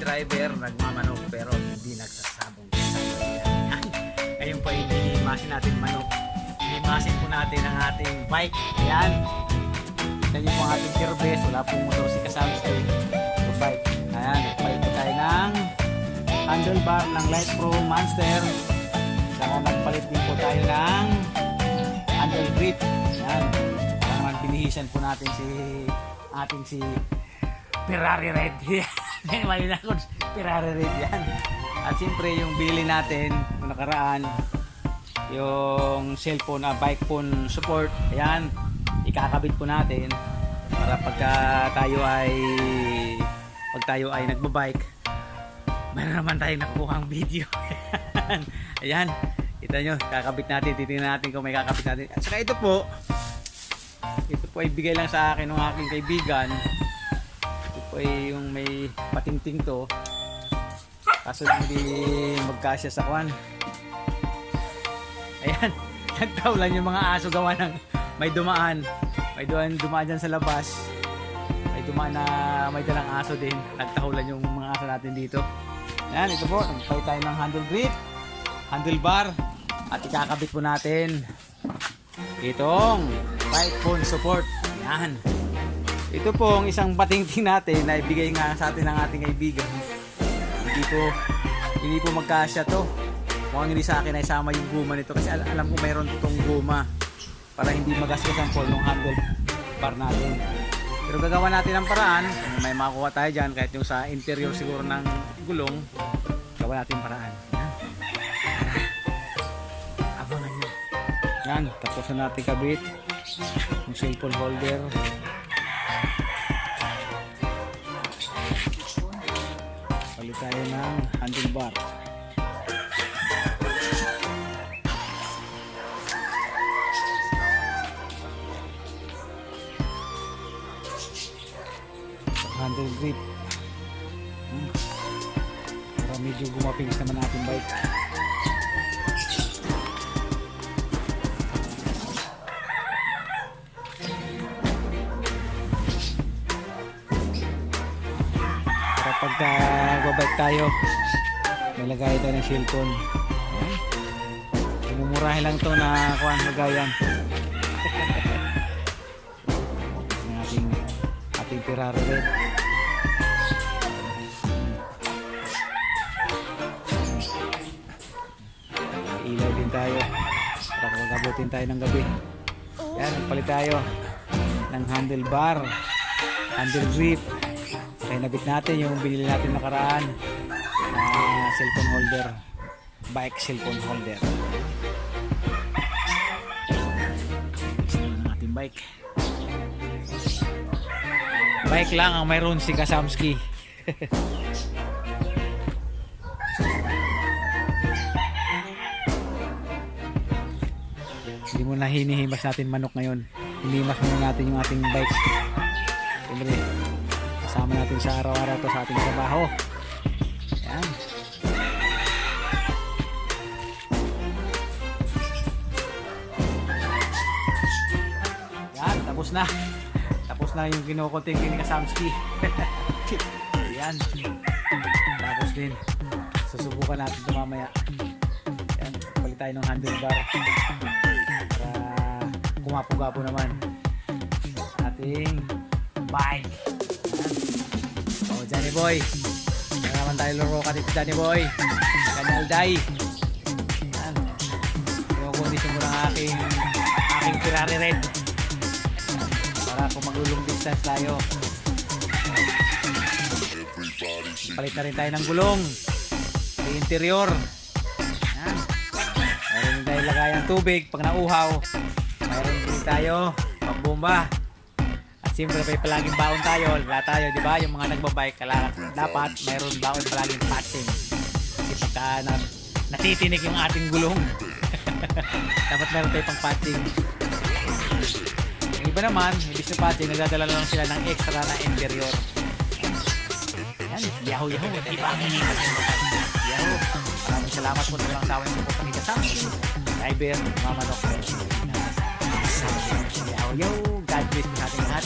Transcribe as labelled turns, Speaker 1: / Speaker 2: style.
Speaker 1: driver, nagmamanok pero hindi nagsasabong sa sasakyan. Ngayon po hinihimasin natin manok. Hinihimasin po natin ang ating bike. Ayan. Tignan niyo po ang ating Kerbes. Wala pong motor si Kasamski. So bike. Ayan. Nagpalit po tayo ng handlebar ng Light Pro Monster. Saka nagpalit din po tayo ng handle grip. Ayan. Parang binihisan po natin si Ferrari Red. May na ako Ferrari Red yan. At siyempre yung bili natin yung nakaraan, yung cellphone, bike phone support, ayan, ikakabit po natin para pag tayo ay nagbabike, mayroon naman tayong nakukuhang video. Ayan, kita nyo, kakabit natin, titingnan natin kung may kakabit natin. At saka ito po ay bigay lang sa akin ng aking kaibigan. Ito po ay yung may patingting to, kaso hindi magkasya sa kwan. Ayan, nagtaulan yung mga aso gawa ng may dumaan dyan sa labas, may dumaan na may dalang aso din, nagtahulan yung mga aso natin dito. Ayan, ito po, nagpalit tayo ng handle grip, handlebar, at ikakabit po natin itong bike phone support. Ayan, ito po ang isang patingting natin na ibigay nga sa atin ng ating kaibigan. Hindi po magkasya to. Mukhang hindi sa akin ay sama yung guma nito kasi alam ko mayroon itong guma para hindi magasgas ang fall ng handle bar natin. Pero gagawa natin ang paraan kung may makuha tayo dyan, kahit yung sa interior siguro ng gulong, gawa natin paraan. Abangan nyo. Yan, tapos na natin kabit yung cellphone holder. Palit tayo ng handlebar. Handle grip. Para medyo gumapings naman natin bike. Para pagka babike tayo, may lagay tayo ng cellphone. Mumurahin lang to na kuhan lagayan. Ating Ferrari Red. Ilaw din tayo para pagkabutin tayo ng gabi. Yan, nagpalit tayo ng handlebar, handle grip. Kaya nabit natin yung binili natin nakaraan na cellphone holder, bike cellphone holder. Isa na ng ating bike. Bike lang ang mayroon si Kasamski. Hindi mo na hinihimas natin manok ngayon. Hinihimas muna natin yung ating bike. Siyempre, kasama natin sa araw-araw to sa ating trabaho. Ayan. Yan, tapos na. Tapos na yung kinukunting ni Kasamski. Ayan. Tapos din, susubukan natin ito mamaya. Ayan, palit tayo ng handlebar para kumapo-gapo naman ating bike. Ayan. O, Johnny Boy, kaya naman tayo laro ka dito, Johnny Boy. Kanyalday. Ayan, kinukondisyon ko ng aking Ferrari Red para kung maglulong distance tayo. Palit na rin tayo ng gulong sa interior. Ayan. Mayroon din tayo lagay ng tubig pag nauhaw. Mayroon din tayo pagbomba. At siyempre may palaging baon tayo. Wala tayo, di ba? Yung mga nagbabike, dapat mayroon baon palaging patching. Kasi pagka natitinik yung ating gulong, dapat mayroon tayo pang patching. Yung iba naman, ibig na patching, nagdadala lang sila ng extra na interior. Yan, yahoo! Yahoo! Maraming salamat po sa mga sawang support ng Kasamski. Driver, Mama Doc. Yahoo! God bless po sa ating lahat.